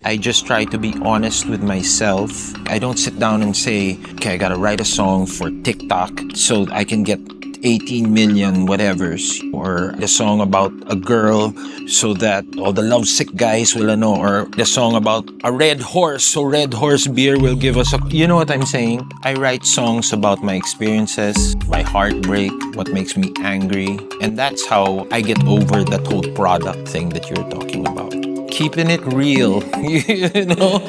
I just try to be honest with myself. I don't sit down and say, okay, I gotta write a song for TikTok so I can get 18 million whatevers, or the song about a girl so that all the lovesick guys will know, or the song about a red horse so Red Horse Beer will give us a... You know what I'm saying? I write songs about my experiences, my heartbreak, what makes me angry, and that's how I get over that whole product thing that you're talking about. Keeping it real, you know?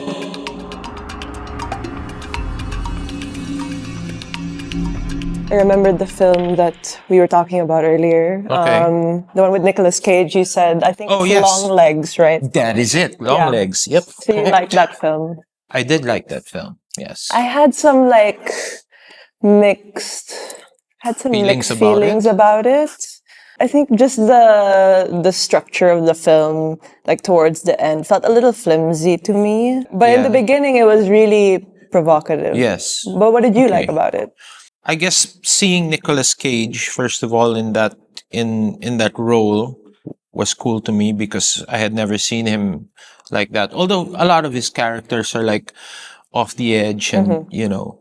I remembered the film that we were talking about earlier. Okay. The one with Nicolas Cage, you said, I think Oh, it's yes. Long Legs, right? That is it. Long Yeah. Legs. Yep. So you like that film? I did like that film. Yes. I had some like mixed, had some Feelings mixed about feelings it? about it. I think just the structure of the film, like towards the end, felt a little flimsy to me. But in the Yeah. beginning, it was really provocative. Yes. But what did you like Okay. about it? I guess seeing Nicolas Cage, first of all, in that role was cool to me because I had never seen him like that. Although a lot of his characters are like off the edge and, you know.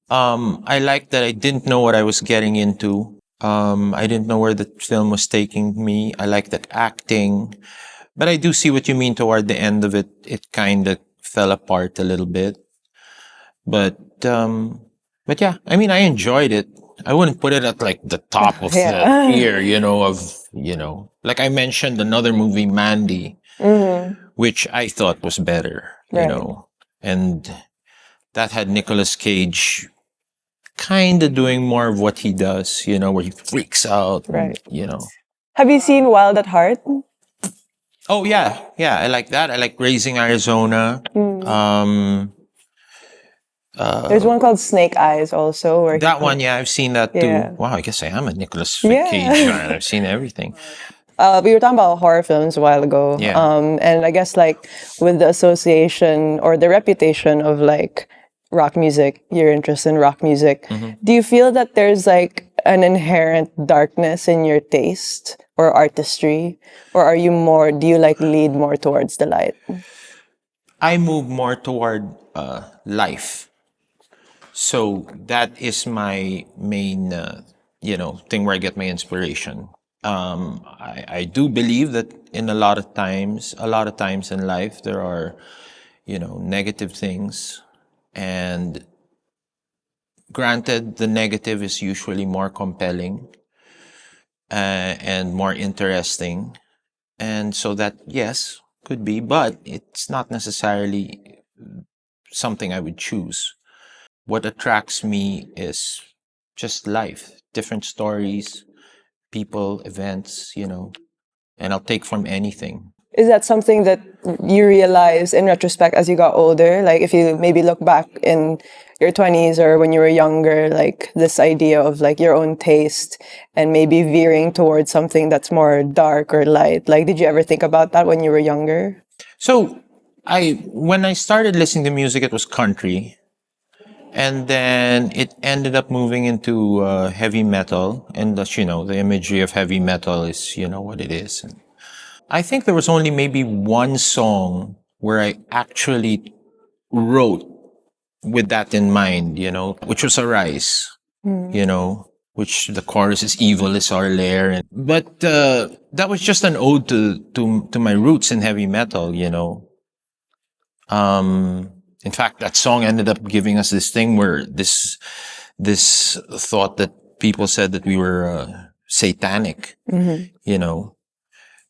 I liked that I didn't know what I was getting into. I didn't know where the film was taking me. I liked that acting. But I do see what you mean toward the end of it. It kind of fell apart a little bit. But yeah, I mean, I enjoyed it. I wouldn't put it at like the top of Yeah. the tier, like I mentioned another movie, Mandy, which I thought was better, Right. and that had Nicolas Cage kind of doing more of what he does, where he freaks out, Right. and. Have you seen Wild at Heart? Oh yeah, I like that. I like Raising Arizona. There's one called Snake Eyes also. Where That one, yeah, I've seen that too. Yeah. Wow, I guess I am a Nicolas Yeah. Cage fan. I've seen everything. We were talking about horror films a while ago. Yeah. And I guess like with the association or the reputation of like rock music, your interest in rock music, do you feel that there's like an inherent darkness in your taste or artistry? Or do you like lead more towards the light? I move more toward life. So that is my main, thing where I get my inspiration. I do believe that in a lot of times in life, there are, negative things. And granted, the negative is usually more compelling and more interesting. And so that, yes, could be, but it's not necessarily something I would choose. What attracts me is just life, different stories, people, events, and I'll take from anything. Is that something that you realize in retrospect as you got older? Like if you maybe look back in your 20s or when you were younger, like this idea of like your own taste and maybe veering towards something that's more dark or light. Like, did you ever think about that when you were younger? So when I started listening to music, it was country. And then it ended up moving into heavy metal. And the imagery of heavy metal is, what it is. And I think there was only maybe one song where I actually wrote with that in mind, which was Arise, which the chorus is evil is our lair. But that was just an ode to my roots in heavy metal, In fact, that song ended up giving us this thing where this thought that people said that we were satanic,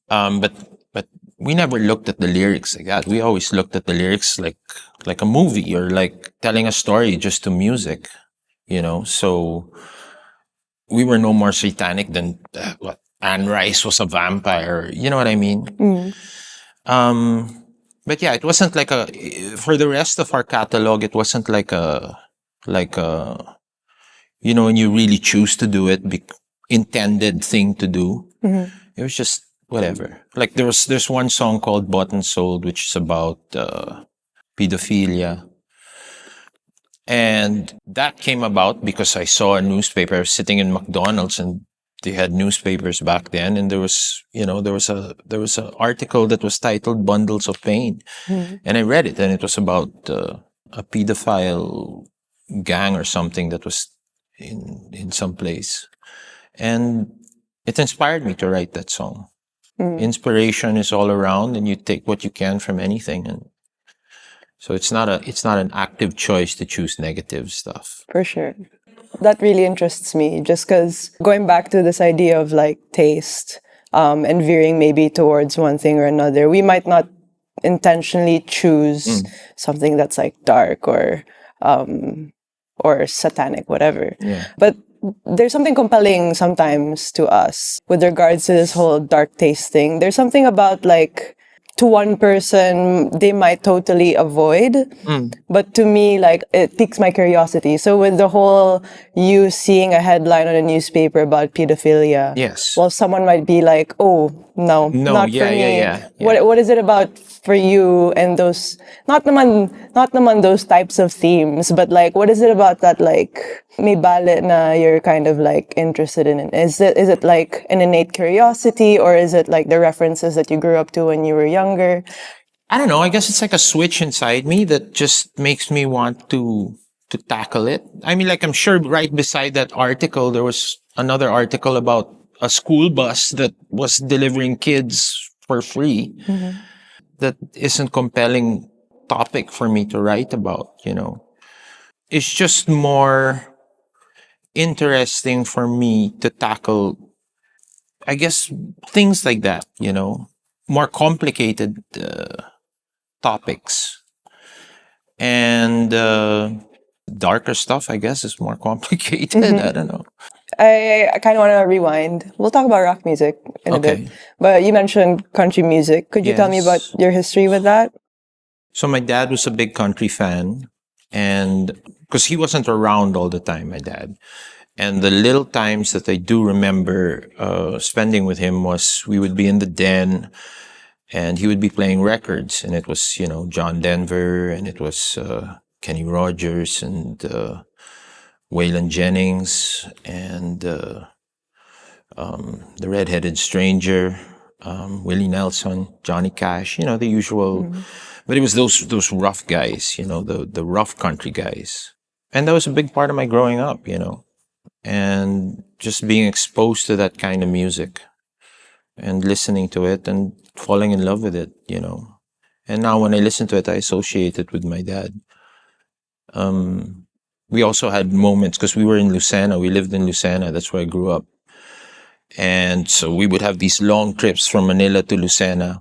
But we never looked at the lyrics like that. We always looked at the lyrics like a movie or like telling a story just to music, So we were no more satanic than what Anne Rice was a vampire. You know what I mean? But yeah, it wasn't like for the rest of our catalog, it wasn't like a, when you really choose to do it, intended thing to do. It was just whatever. Like there's one song called Bought and Sold, which is about pedophilia. And that came about because I saw a newspaper. I was sitting in McDonald's and they had newspapers back then, and there was a article that was titled "Bundles of Pain," and I read it, and it was about a pedophile gang or something that was in some place, and it inspired me to write that song. Inspiration is all around, and you take what you can from anything, and so it's not an active choice to choose negative stuff. For sure. That really interests me, just because going back to this idea of like taste, and veering maybe towards one thing or another, we might not intentionally choose something that's like dark or satanic, whatever. Yeah. But there's something compelling sometimes to us with regards to this whole dark taste thing. There's something about like, to one person they might totally avoid, but to me, like, it piques my curiosity. So with the whole, you seeing a headline on a newspaper about pedophilia, Yes. well, someone might be like, oh no, not yeah, for me. yeah. What is it about for you and those, not naman those types of themes, but like, what is it about that, like, may bale na you're kind of like interested in it? Is it like an innate curiosity, or is it like the references that you grew up to when you were younger? I don't know. I guess it's like a switch inside me that just makes me want to tackle it. I mean, like, I'm sure right beside that article there was another article about a school bus that was delivering kids for free. That isn't compelling topic for me to write about, you know. It's just more interesting for me to tackle, I guess, things like that, you know, more complicated topics. And darker stuff, I guess, is more complicated. I don't know. I kind of want to rewind. We'll talk about rock music in a Okay. bit. But you mentioned country music. Could you tell me about Yes. your history with that? So my dad was a big country fan, and because he wasn't around all the time, my dad. And the little times that I do remember spending with him was we would be in the den, and he would be playing records, and it was, you know, John Denver, and it was Kenny Rogers, and Waylon Jennings, and the Redheaded Stranger, Willie Nelson, Johnny Cash, you know, the usual. But it was those rough guys, you know, the rough country guys. And that was a big part of my growing up, you know. And just being exposed to that kind of music and listening to it and falling in love with it, you know. And now when I listen to it, I associate it with my dad. We also had moments because we were in Lucena. We lived in Lucena. That's where I grew up. And so we would have these long trips from Manila to Lucena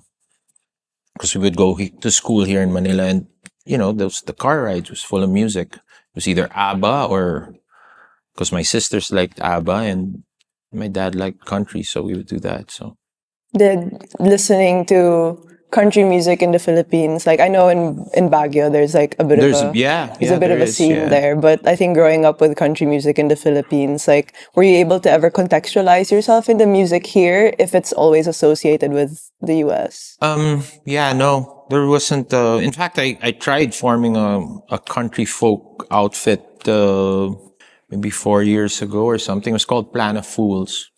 because we would go to school here in Manila. And, you know, the car rides was full of music. It was either ABBA or, because my sisters liked ABBA and my dad liked country. So we would do that. So Did listening to country music in the Philippines, like, I know in Baguio there's like a bit there's, of a yeah, there's a bit there of a is, scene yeah. there, but I think growing up with country music in the Philippines, like, were you able to ever contextualize yourself in the music here if it's always associated with the US? Yeah, no, there wasn't. In fact, I tried forming a country folk outfit maybe 4 years ago or something. It was called Plan of Fools.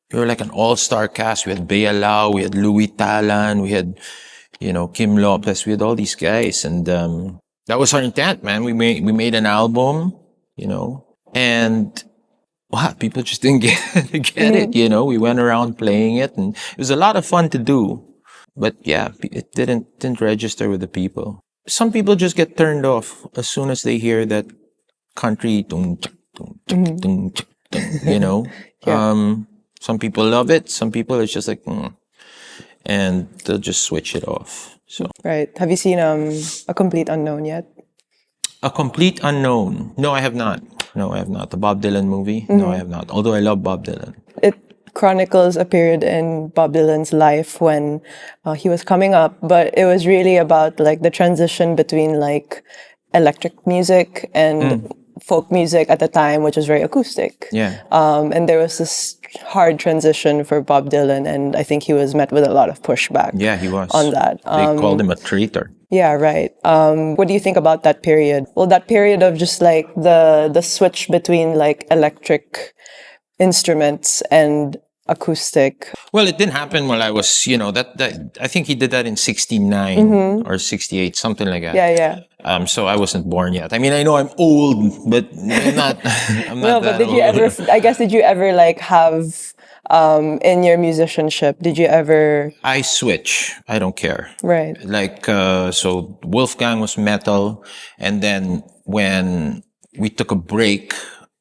We were like an all-star cast. We had Bea Lau, we had Louis Talan, we had, you know, Kim Lopez. We had all these guys, and that was our intent, man. We made an album, you know, and wow, people just didn't get it. You know, we went around playing it, and it was a lot of fun to do. But yeah, it didn't register with the people. Some people just get turned off as soon as they hear that country, tung, tsk, tung, tsk, tung, tsk, tung, you know. Yeah. Some people love it. Some people it's just like, and they'll just switch it off. So Right. Have you seen A Complete Unknown yet? A Complete Unknown. No, I have not. No, I have not. The Bob Dylan movie. No, I have not. Although I love Bob Dylan. It chronicles a period in Bob Dylan's life when he was coming up, but it was really about like the transition between like electric music and folk music at the time, which was very acoustic. Yeah. And there was this hard transition for Bob Dylan, and I think he was met with a lot of pushback. Yeah, he was. On that. They called him a traitor. Yeah, right. What do you think about that period? Well, that period of just like the switch between like electric instruments and acoustic. Well, it didn't happen while I was, that I think he did that in 69 or 68, something like that. Yeah, yeah. So I wasn't born yet. I mean, I know I'm old, but I'm not. I'm No, not but that did you old. ever? I guess did you ever like have in your musicianship? Did you ever? I switch. I don't care. Right. Like, so Wolfgang was metal, and then when we took a break,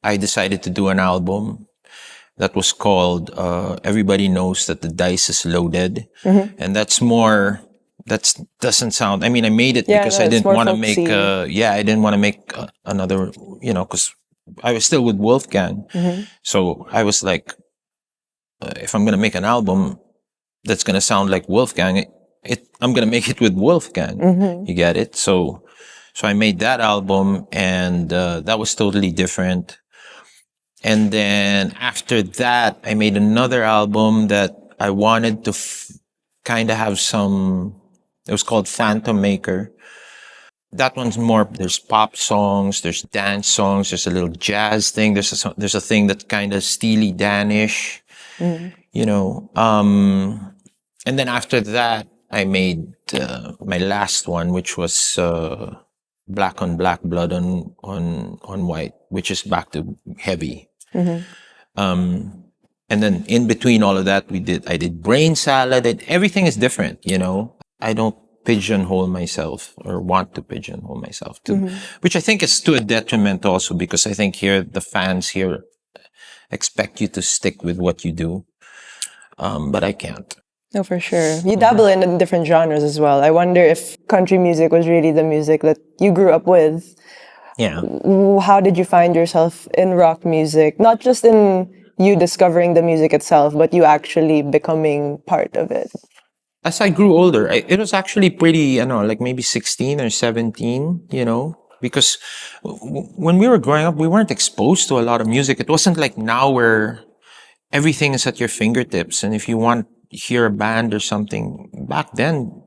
I decided to do an album that was called Everybody Knows That the Dice is Loaded. And that's more, that doesn't sound, I mean, I made it Yeah, because no, I it's didn't more want to make, folksy. I didn't want to make another, because I was still with Wolfgang. So I was like, if I'm going to make an album that's going to sound like Wolfgang, I'm going to make it with Wolfgang. You get it? So I made that album, and that was totally different. And then after that, I made another album that I wanted to kind of have some. It was called Phantom Maker. That one's more. There's pop songs, there's dance songs, there's a little jazz thing. There's a thing that's kind of Steely Danish, you know. And then after that, I made my last one, which was Black on Black, Blood on White, which is back to heavy. And then in between all of that, I did Brain Salad. Everything is different, you know. I don't pigeonhole myself or want to pigeonhole myself to, which I think is to a detriment also, because I think here the fans here expect you to stick with what you do. But I can't. No, for sure. You dabble in different genres as well. I wonder if country music was really the music that you grew up with. Yeah. How did you find yourself in rock music? Not just in you discovering the music itself, but you actually becoming part of it. As I grew older, it was actually pretty, like maybe 16 or 17, because when we were growing up, we weren't exposed to a lot of music. It wasn't like now where everything is at your fingertips. And if you want to hear a band or something, back then,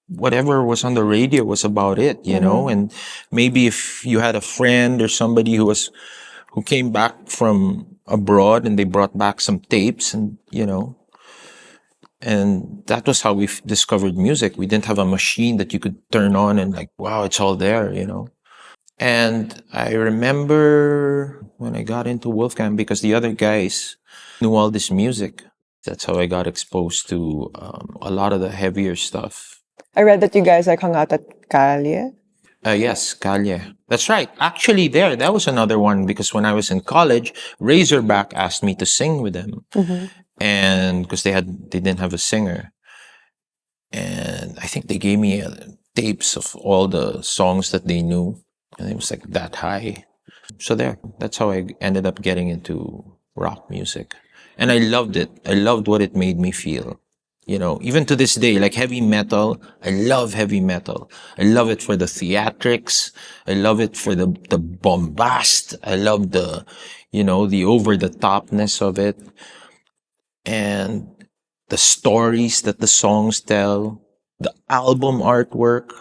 whatever was on the radio was about it, and maybe if you had a friend or somebody who came back from abroad and they brought back some tapes, and that was how we discovered music. We didn't have a machine that you could turn on and like, wow, it's all there, And I remember when I got into Wolfgang, because the other guys knew all this music. That's how I got exposed to a lot of the heavier stuff. I read that you guys like hung out at Kalye. Yes, Kalye. That's right. Actually, that was another one, because when I was in college, Razorback asked me to sing with them, and because they didn't have a singer, and I think they gave me tapes of all the songs that they knew, and it was like that high. So that's how I ended up getting into rock music, and I loved it. I loved what it made me feel. Even to this day, like heavy metal, I love heavy metal. I love it for the theatrics. I love it for the bombast. I love the over the topness of it, and the stories that the songs tell, the album artwork.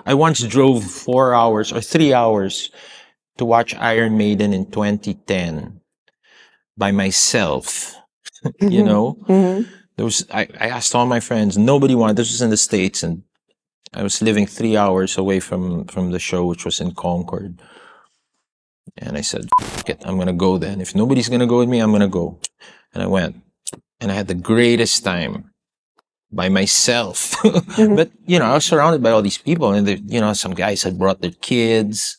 I once drove 4 hours or 3 hours to watch Iron Maiden in 2010 by myself. I asked all my friends, nobody wanted. This was in the States, and I was living 3 hours away from the show, which was in Concord. And I said, "F it, I'm gonna go then. If nobody's gonna go with me, I'm gonna go." And I went, and I had the greatest time by myself. But I was surrounded by all these people, and some guys had brought their kids,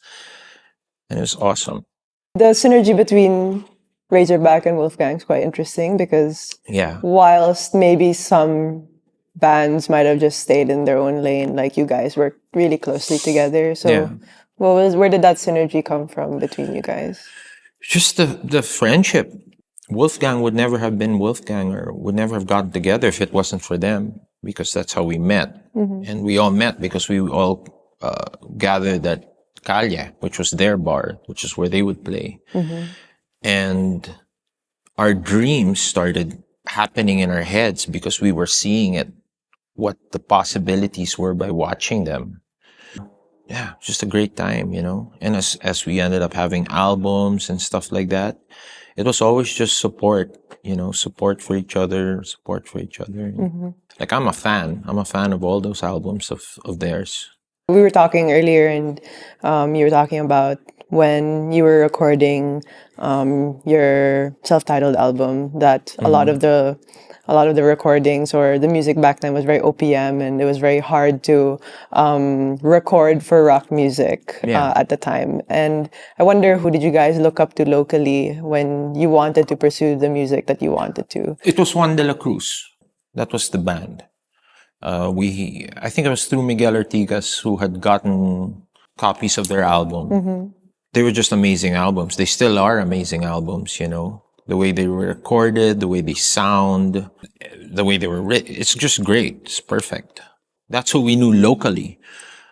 and it was awesome. The synergy between Razorback and Wolfgang is quite interesting, because whilst maybe some bands might have just stayed in their own lane, like you guys worked really closely together. So where did that synergy come from between you guys? Just the friendship. Wolfgang would never have been Wolfgang, or would never have gotten together if it wasn't for them, because that's how we met. And we all met because we all gathered at Kalye, which was their bar, which is where they would play. And our dreams started happening in our heads because we were seeing it, what the possibilities were by watching them. Yeah, just a great time, And as we ended up having albums and stuff like that, it was always just support, support for each other, support for each other. Like I'm a fan of all those albums of theirs. We were talking earlier, and you were talking about when you were recording your self-titled album that a lot of the recordings or the music back then was very OPM, and it was very hard to record for rock music at the time. And I wonder, who did you guys look up to locally when you wanted to pursue the music that you wanted to? It was Juan Dela Cruz. That was the band. I think it was through Miguel Ortigas, who had gotten copies of their album. They were just amazing albums. They still are amazing albums, the way they were recorded, the way they sound, the way they were written. It's just great. It's perfect. That's who we knew locally.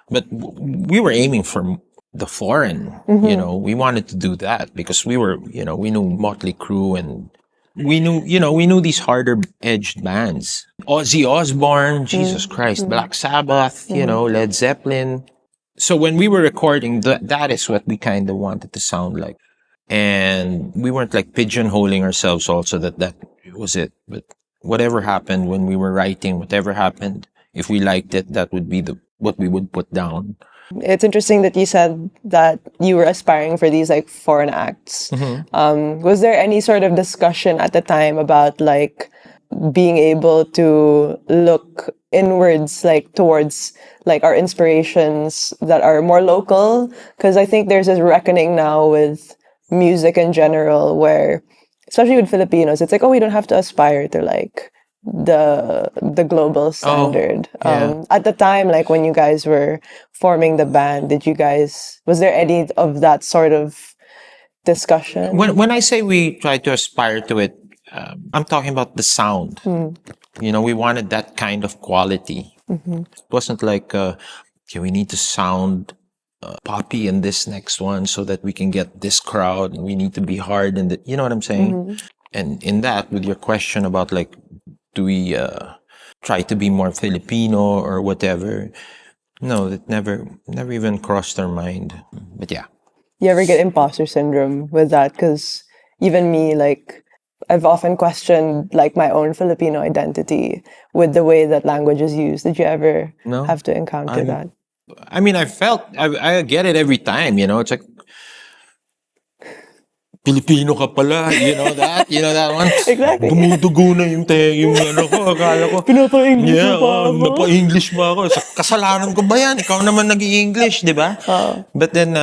But we were aiming for the foreign, we wanted to do that because we knew Motley Crue, and we knew these harder edged bands. Ozzy Osbourne, Jesus Christ, Black Sabbath, Led Zeppelin. So when we were recording, that is what we kind of wanted to sound like. And we weren't like pigeonholing ourselves also that was it. But whatever happened when we were writing, whatever happened, if we liked it, that would be what we would put down. It's interesting that you said that you were aspiring for these like foreign acts. Was there any sort of discussion at the time about like being able to look inwards, like towards like our inspirations that are more local? Because I think there's this reckoning now with music in general, where especially with Filipinos, it's like, oh, we don't have to aspire to like the global standard. At the time, like when you guys were forming the band, was there any of that sort of discussion? When I say we try to aspire to it, I'm talking about the sound. We wanted that kind of quality. It wasn't like, we need to sound poppy in this next one so that we can get this crowd, and we need to be hard, and you know what I'm saying? And in that, with your question about like, do we try to be more Filipino or whatever? No, that never even crossed our mind. But yeah. You ever get imposter syndrome with that? Because even me, like, I've often questioned like my own Filipino identity with the way that language is used. Did you ever have to encounter that? I mean, I get it every time, it's like, Filipino ka pala, that one? Exactly. Dumudugo na yung ko, akala ko. Pinapa-English mo pa ako. Napa-English mo ako. Kasalanan ko ba yan? Ikaw naman nag-i-English, di ba? But then,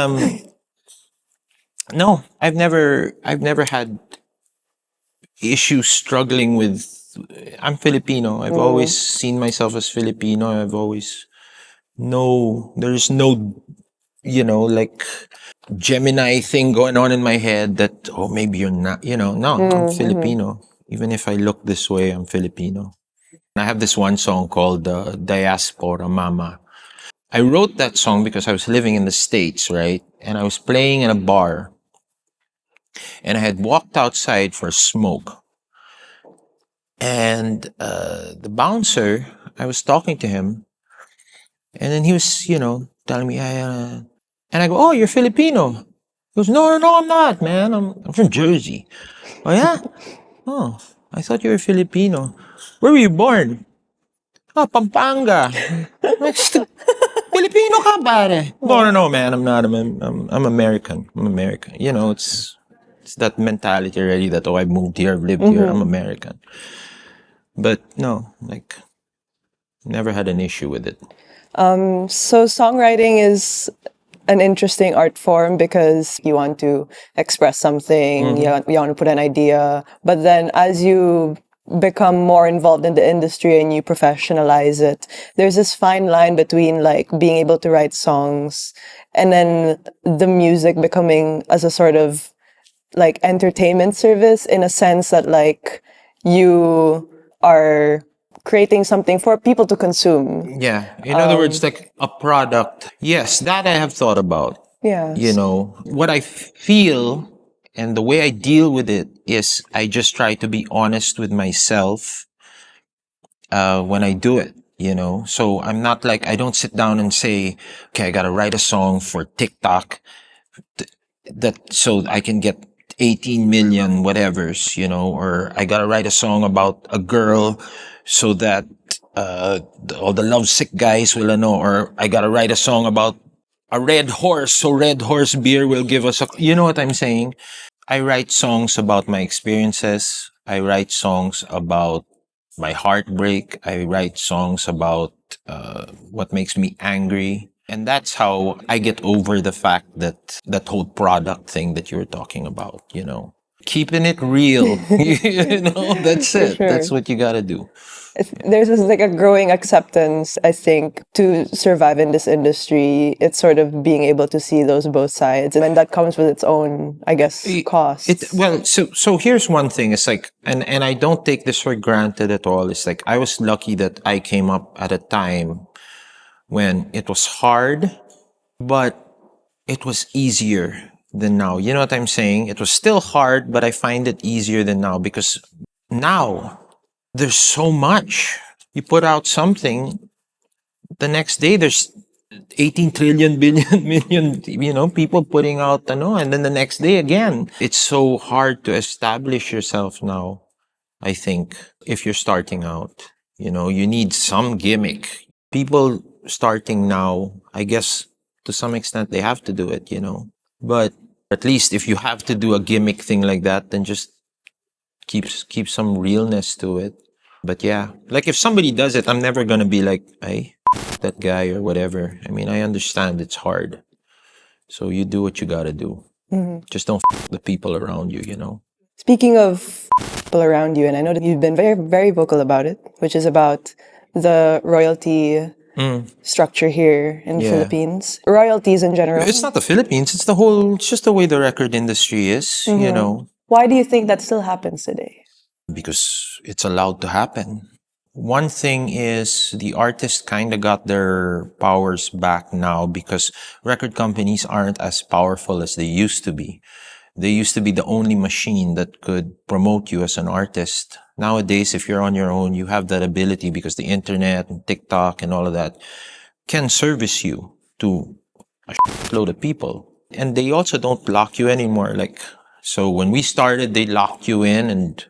no, I've never had issues struggling with, I'm Filipino. I've always seen myself as Filipino. There's no, like Gemini thing going on in my head that, oh, maybe you're not, no, I'm Filipino. Even if I look this way, I'm Filipino. I have this one song called Diaspora Mama. I wrote that song because I was living in the States, right? And I was playing in a bar. And I had walked outside for a smoke. And the bouncer, I was talking to him. And then he was, telling me, and I go, oh, you're Filipino. He goes, no, I'm not, man. I'm from Jersey. Oh, yeah? Oh, I thought you were Filipino. Where were you born? Oh, Pampanga. Filipino ka, pare. No, man. I'm not. I'm American. I'm American. It's that mentality already that, oh, I moved here, I've lived here, I'm American. But no, like, never had an issue with it. So songwriting is an interesting art form because you want to express something, you want to put an idea, but then as you become more involved in the industry and you professionalize it, there's this fine line between like being able to write songs and then the music becoming as a sort of like entertainment service, in a sense that like you are creating something for people to consume. Yeah. In other words, like a product. Yes, that I have thought about. Yeah. What I feel and the way I deal with it is I just try to be honest with myself when I do it, So I'm not like, I don't sit down and say, okay, I got to write a song for TikTok that so I can get 18 million whatevers, or I gotta write a song about a girl so that all the lovesick guys will know, or I gotta write a song about a red horse so Red Horse Beer will give us a, you know what I'm saying? I write songs about my experiences. I write songs about my heartbreak. I write songs about what makes me angry. And that's how I get over the fact that that whole product thing that you were talking about, keeping it real, that's For it. sure. That's what you got to do. There's this like a growing acceptance, I think, to survive in this industry. It's sort of being able to see those both sides, and that comes with its own, I guess, costs. Well, so here's one thing. It's like, and I don't take this for granted at all. It's like I was lucky that I came up at a time when it was hard, but it was easier than now. You know what I'm saying? It was still hard, but I find it easier than now because now there's so much. You put out something, the next day there's 18 trillion billion million, people putting out, and then the next day again. It's so hard to establish yourself now, I think, if you're starting out. You need some gimmick. People starting now, I guess, to some extent, they have to do it, But at least if you have to do a gimmick thing like that, then just keep some realness to it. But yeah, like if somebody does it, I'm never gonna be like, hey, that guy or whatever. I mean, I understand it's hard. So you do what you gotta do. Just don't the people around you. Speaking of people around you, and I know that you've been very, very vocal about it, which is about the royalty structure here in the Yeah. Philippines. Royalties in general. It's not the Philippines, it's just the way the record industry is, Why do you think that still happens today? because it's allowed to happen. One thing is the artists kind of got their powers back now because record companies aren't as powerful as they used to be. They used to be the only machine that could promote you as an artist. Nowadays, if you're on your own, you have that ability because the internet and TikTok and all of that can service you to a load of people. And they also don't lock you anymore. So when we started, they locked you in and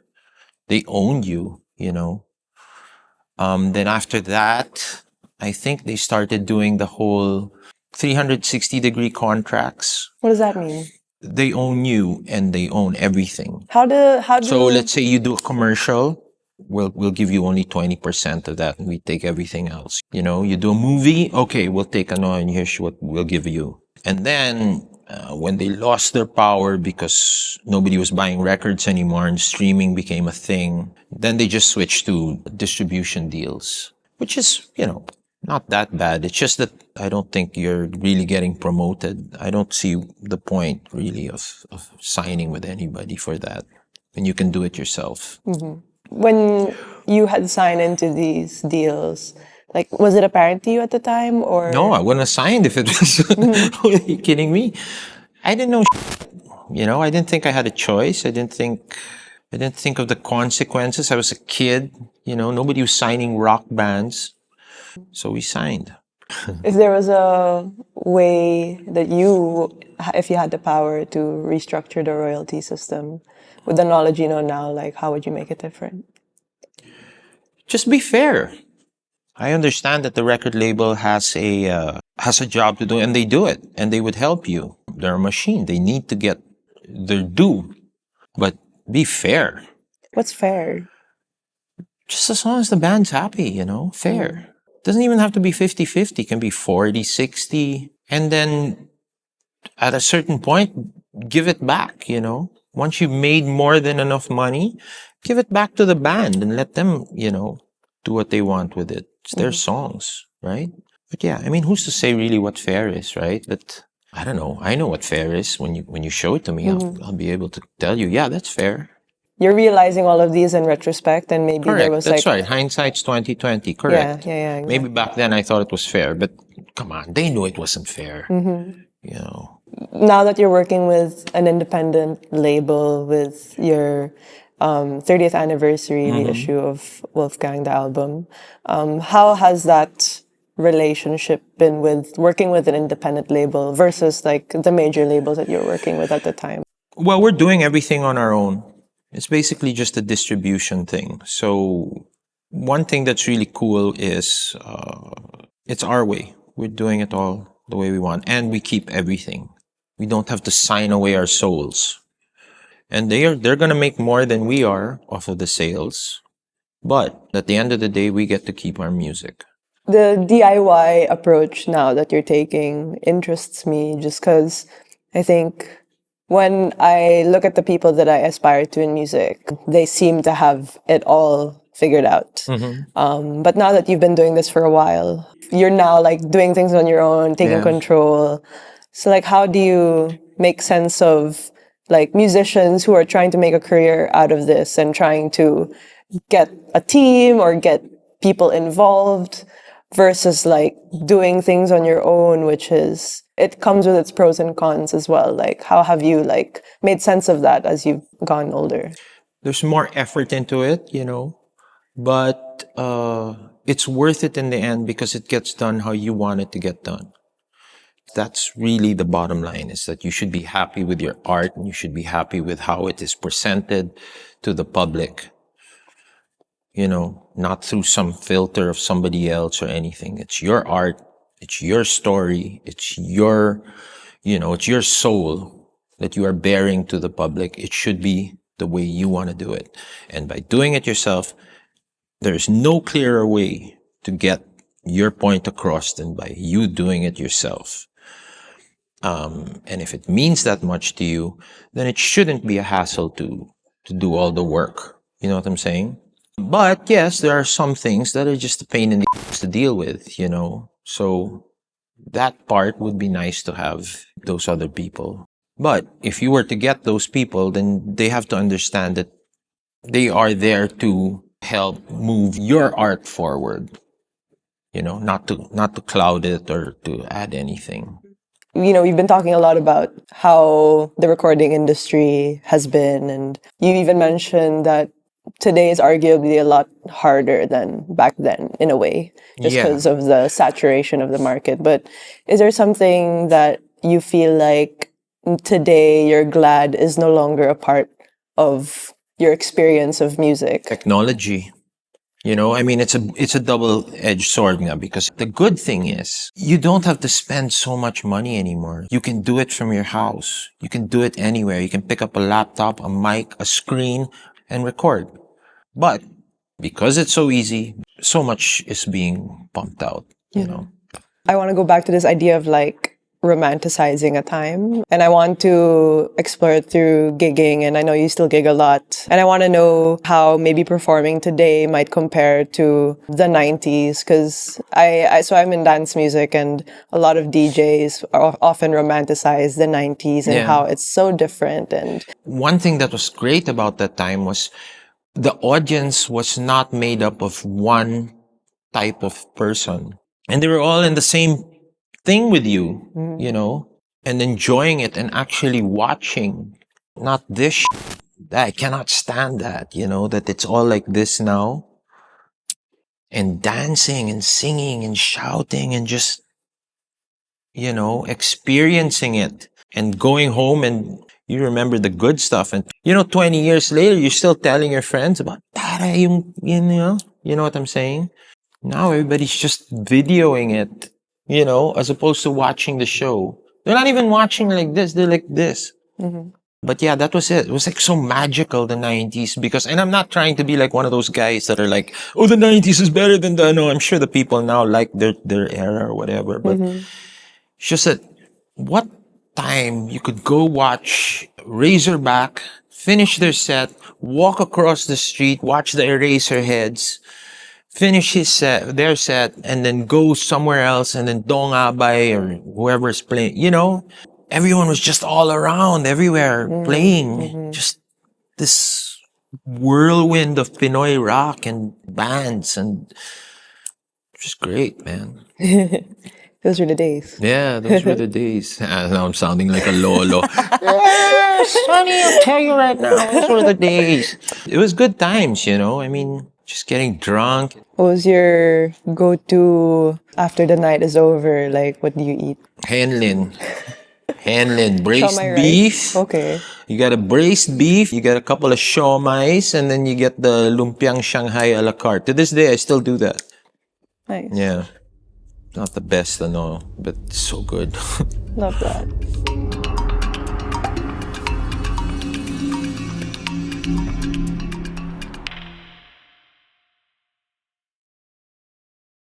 they owned you. Then after that, I think they started doing the whole 360-degree contracts. What does that mean? They own you and they own everything. How do So let's say you do a commercial, we'll give you only 20% of that and we take everything else. You do a movie, okay, we'll take and here's what we'll give you. And then when they lost their power because nobody was buying records anymore and streaming became a thing, then they just switched to distribution deals, which is, not that bad. It's just that I don't think you're really getting promoted. I don't see the point really of signing with anybody for that. And you can do it yourself. when you had signed into these deals, like, was it apparent to you at the time, or No, I wouldn't have signed if it was. Are you kidding me? I didn't know. I didn't think I had a choice. I didn't think of the consequences. I was a kid. Nobody was signing rock bands, so we signed. if there was a way that if you had the power to restructure the royalty system with the knowledge you know now, like, how would you make it different? Just be fair. I understand that the record label has a job to do, and they do it, and they would help you. They're a machine. They need to get their due, but be fair. What's fair? Just as long as the band's happy, fair. Doesn't even have to be 50-50. It can be 40-60. And then at a certain point, give it back, Once you've made more than enough money, give it back to the band and let them, do what they want with it. It's their songs, right? But yeah, I mean, who's to say really what fair is, right? But I don't know. I know what fair is. When you show it to me, I'll be able to tell you, yeah, that's fair. You're realizing all of these in retrospect, and maybe Correct. there was That's like, right. Hindsight's 2020. Correct. yeah, Maybe exactly. back then I thought it was fair, but come on, they knew it wasn't fair. Now that you're working with an independent label with your 30th anniversary reissue of Wolfgang the album, how has that relationship been with working with an independent label versus like the major labels that you're working with at the time? Well, we're doing everything on our own. It's basically just a distribution thing. So one thing that's really cool is it's our way. We're doing it all the way we want, and we keep everything. We don't have to sign away our souls. And they're gonna make more than we are off of the sales. But at the end of the day, we get to keep our music. The DIY approach now that you're taking interests me just because I think when I look at the people that I aspire to in music, they seem to have it all figured out. But now that you've been doing this for a while, you're now like doing things on your own, taking Yeah. control. So like, how do you make sense of like musicians who are trying to make a career out of this and trying to get a team or get people involved versus like doing things on your own, which is, it comes with its pros and cons as well. Like, how have you like made sense of that as you've gone older? There's more effort into it, but it's worth it in the end because it gets done how you want it to get done. That's really the bottom line, is that you should be happy with your art and you should be happy with how it is presented to the public, not through some filter of somebody else or anything. It's your art, it's your story, it's it's your soul that you are bearing to the public. It should be the way you want to do it. And by doing it yourself, there's no clearer way to get your point across than by you doing it yourself. And if it means that much to you, then it shouldn't be a hassle to do all the work. You know what I'm saying? But yes, there are some things that are just a pain in the ass to deal with, So that part would be nice to have those other people. But if you were to get those people, then they have to understand that they are there to help move your art forward, not to cloud it or to add anything. We've been talking a lot about how the recording industry has been, and you even mentioned that today is arguably a lot harder than back then in a way, just Yeah. because of the saturation of the market. But is there something that you feel like today you're glad is no longer a part of your experience of music? Technology. It's a double-edged sword nga, because the good thing is you don't have to spend so much money anymore. You can do it from your house. You can do it anywhere. You can pick up a laptop, a mic, a screen, and record. But because it's so easy, so much is being pumped out, I want to go back to this idea of like romanticizing a time, and I want to explore it through gigging, and I know you still gig a lot, and I want to know how maybe performing today might compare to the 90s, because I'm in dance music, and a lot of DJs often romanticize the 90s and Yeah. how it's so different. And One thing that was great about that time was the audience was not made up of one type of person. And they were all in the same thing with you, and enjoying it and actually watching. Not this I cannot stand that, that it's all like this now. And dancing and singing and shouting and just, experiencing it and going home, and you remember the good stuff. And, 20 years later, you're still telling your friends about, "Tara, you know what I'm saying?" Now everybody's just videoing it, as opposed to watching the show. They're not even watching like this, they're like this. But yeah, that was it. It was like so magical, the 90s, because, and I'm not trying to be like one of those guys that are like, "Oh, the 90s is better than the," no, I'm sure the people now like their era or whatever, but it's just that what time you could go watch Razorback, finish their set, walk across the street, watch the Eraserheads, finish their set, and then go somewhere else, and then Dong Abay or whoever's playing, everyone was just all around, everywhere, playing. Just this whirlwind of Pinoy rock and bands, and just great, man. those were the days. Yeah, those were the days. Now I'm sounding like a lolo. Yes, honey, I'll tell you right now, those were the days. It was good times, just getting drunk. What was your go-to after the night is over? Like, what do you eat? Henlin. hen and braised Siomai beef. rice. Okay. You got a braised beef, you get a couple of siomais, and then you get the lumpiang Shanghai a la carte. To this day, I still do that. Nice. Yeah. Not the best, I know, but so good. Love that.